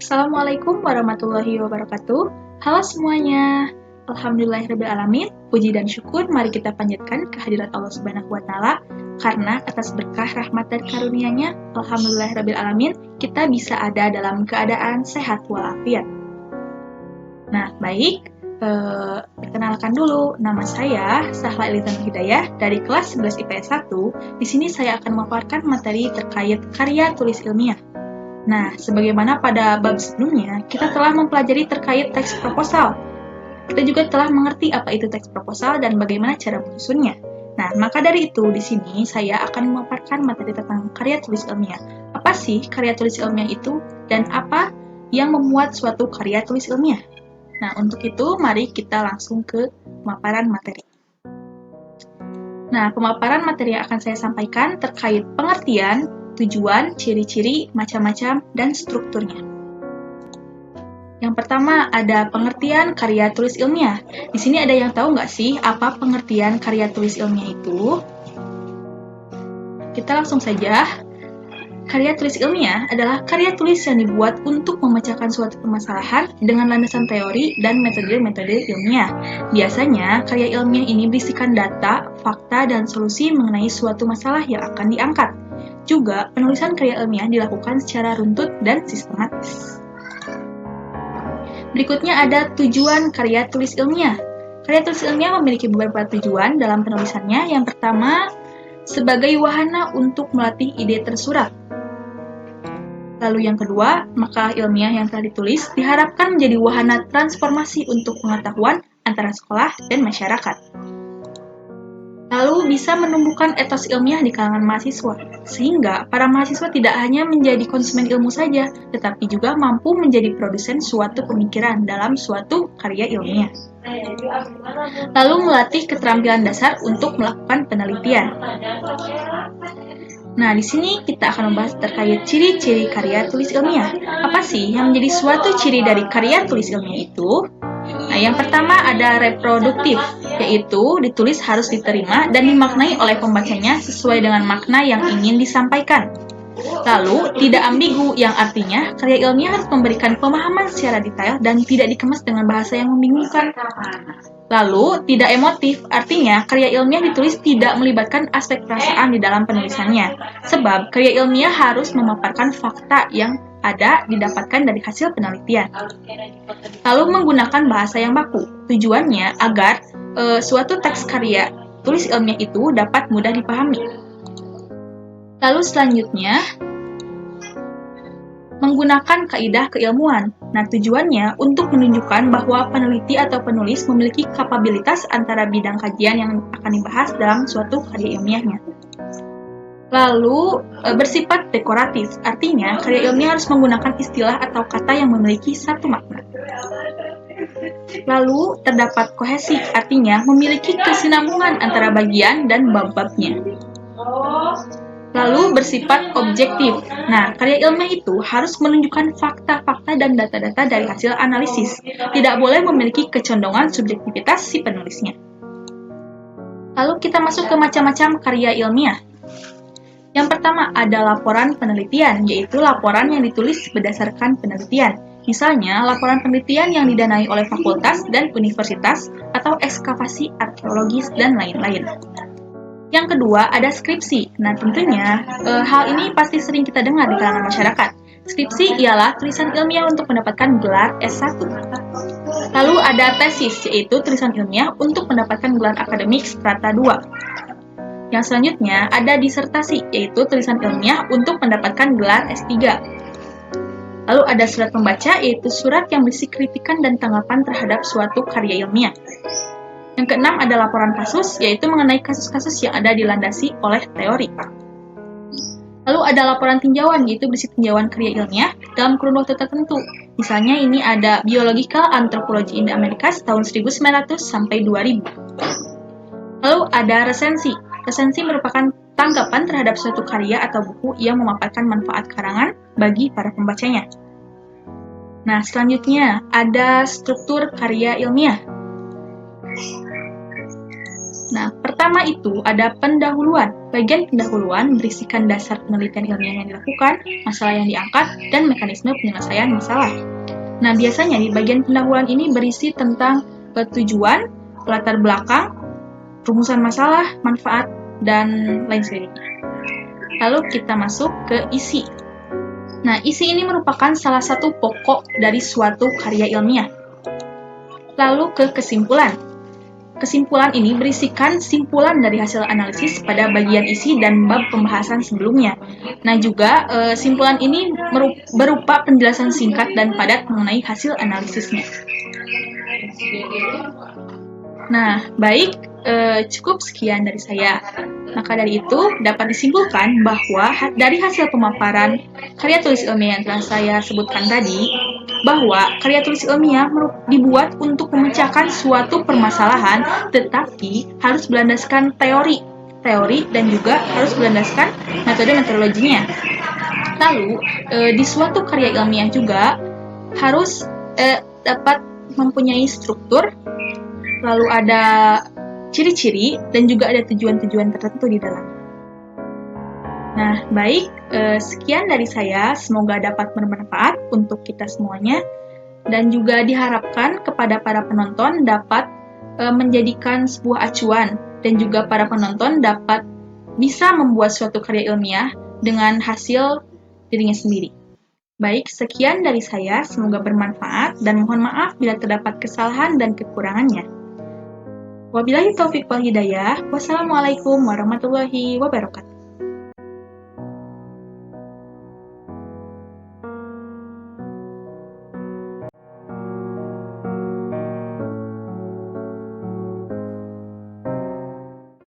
Assalamualaikum warahmatullahi wabarakatuh. Halo semuanya. Alhamdulillahirrahmanirrahim. Puji dan syukur mari kita panjatkan kehadirat Allah Subhanahu wa taala karena atas berkah rahmat dan karunia-Nya, alhamdulillahirrahmanirrahim, kita bisa ada dalam keadaan sehat walafiat. Nah, baik. Perkenalkan dulu, nama saya Sahla Elizan Hidayah dari kelas 11 IPS 1. Di sini saya akan memaparkan materi terkait karya tulis ilmiah. Nah, sebagaimana pada bab sebelumnya, kita telah mempelajari terkait teks proposal. Kita juga telah mengerti apa itu teks proposal dan bagaimana cara menyusunnya. Nah, maka dari itu, di sini saya akan memaparkan materi tentang karya tulis ilmiah. Apa sih karya tulis ilmiah itu, dan apa yang memuat suatu karya tulis ilmiah? Nah, untuk itu, mari kita langsung ke pemaparan materi. Nah, pemaparan materi yang akan saya sampaikan terkait pengertian, tujuan, ciri-ciri, macam-macam, dan strukturnya. Yang pertama ada pengertian karya tulis ilmiah. Di sini ada yang tahu nggak sih apa pengertian karya tulis ilmiah itu? Kita langsung saja. Karya tulis ilmiah adalah karya tulis yang dibuat untuk memecahkan suatu permasalahan dengan landasan teori dan metode-metode ilmiah. Biasanya, karya ilmiah ini berisikan data, fakta, dan solusi mengenai suatu masalah yang akan diangkat. Juga, penulisan karya ilmiah dilakukan secara runtut dan sistematis. Berikutnya ada tujuan karya tulis ilmiah. Karya tulis ilmiah memiliki beberapa tujuan dalam penulisannya. Yang pertama, sebagai wahana untuk melatih ide tersurat. Lalu yang kedua, makalah ilmiah yang telah ditulis diharapkan menjadi wahana transformasi untuk pengetahuan antara sekolah dan masyarakat. Lalu bisa menumbuhkan etos ilmiah di kalangan mahasiswa, sehingga para mahasiswa tidak hanya menjadi konsumen ilmu saja, tetapi juga mampu menjadi produsen suatu pemikiran dalam suatu karya ilmiah. Lalu melatih keterampilan dasar untuk melakukan penelitian. Nah, di sini kita akan membahas terkait ciri-ciri karya tulis ilmiah. Apa sih yang menjadi suatu ciri dari karya tulis ilmiah itu? Nah, yang pertama ada reproduktif, yaitu ditulis harus diterima dan dimaknai oleh pembacanya sesuai dengan makna yang ingin disampaikan. Lalu, tidak ambigu, yang artinya karya ilmiah harus memberikan pemahaman secara detail dan tidak dikemas dengan bahasa yang membingungkan. Lalu, tidak emotif, artinya karya ilmiah ditulis tidak melibatkan aspek perasaan di dalam penulisannya. Sebab, karya ilmiah harus memaparkan fakta yang ada didapatkan dari hasil penelitian. Lalu menggunakan bahasa yang baku. Tujuannya agar suatu teks karya tulis ilmiah itu dapat mudah dipahami. Lalu selanjutnya, menggunakan kaidah keilmuan. Nah, tujuannya untuk menunjukkan bahwa peneliti atau penulis memiliki kapabilitas antara bidang kajian yang akan dibahas dalam suatu karya ilmiahnya. Lalu, bersifat dekoratif, artinya karya ilmiah harus menggunakan istilah atau kata yang memiliki satu makna. Lalu, terdapat kohesi, artinya memiliki kesinambungan antara bagian dan bab-babnya. Lalu, bersifat objektif. Nah, karya ilmiah itu harus menunjukkan fakta-fakta dan data-data dari hasil analisis. Tidak boleh memiliki kecondongan subjektivitas si penulisnya. Lalu, kita masuk ke macam-macam karya ilmiah. Yang pertama ada laporan penelitian, yaitu laporan yang ditulis berdasarkan penelitian. Misalnya, laporan penelitian yang didanai oleh fakultas dan universitas, atau ekskavasi arkeologis, dan lain-lain. Yang kedua, ada skripsi. Nah, tentunya, hal ini pasti sering kita dengar di kalangan masyarakat. Skripsi ialah tulisan ilmiah untuk mendapatkan gelar S1. Lalu ada tesis, yaitu tulisan ilmiah untuk mendapatkan gelar akademik strata 2. Yang selanjutnya ada disertasi, yaitu tulisan ilmiah untuk mendapatkan gelar S3. Lalu ada surat pembaca, yaitu surat yang berisi kritikan dan tanggapan terhadap suatu karya ilmiah. Yang keenam ada laporan kasus, yaitu mengenai kasus-kasus yang ada dilandasi oleh teori. Lalu ada laporan tinjauan, yaitu berisi tinjauan karya ilmiah dalam kurun waktu tertentu. Misalnya ini ada Biological Anthropology in the Americas tahun 1900 sampai 2000. Lalu ada resensi. Resensi merupakan tanggapan terhadap suatu karya atau buku yang memaparkan manfaat karangan bagi para pembacanya. Nah, selanjutnya ada struktur karya ilmiah. Nah, pertama itu ada pendahuluan. Bagian pendahuluan berisikan dasar penelitian ilmiah yang dilakukan, masalah yang diangkat, dan mekanisme penyelesaian masalah. Nah, biasanya di bagian pendahuluan ini berisi tentang tujuan, latar belakang, rumusan masalah, manfaat, dan lain sebagainya. Lalu kita masuk ke isi. Nah, isi ini merupakan salah satu pokok dari suatu karya ilmiah. Lalu ke kesimpulan. Kesimpulan ini berisikan simpulan dari hasil analisis pada bagian isi dan bab pembahasan sebelumnya. Nah, juga simpulan ini berupa penjelasan singkat dan padat mengenai hasil analisisnya. Nah, baik, cukup sekian dari saya. Maka dari itu, dapat disimpulkan bahwa dari hasil pemaparan karya tulis ilmiah yang telah saya sebutkan tadi, bahwa karya tulis ilmiah dibuat untuk memecahkan suatu permasalahan, tetapi harus berlandaskan teori dan juga harus berlandaskan metode-metodologinya. Lalu, di suatu karya ilmiah juga harus dapat mempunyai struktur, lalu ada ciri-ciri, dan juga ada tujuan-tujuan tertentu di dalam. Nah, baik, sekian dari saya. Semoga dapat bermanfaat untuk kita semuanya. Dan juga diharapkan kepada para penonton dapat menjadikan sebuah acuan. Dan juga para penonton dapat bisa membuat suatu karya ilmiah dengan hasil dirinya sendiri. Baik, sekian dari saya. Semoga bermanfaat. Dan mohon maaf bila terdapat kesalahan dan kekurangannya. Wabillahi taufiq wal hidayah. Wassalamualaikum warahmatullahi wabarakatuh.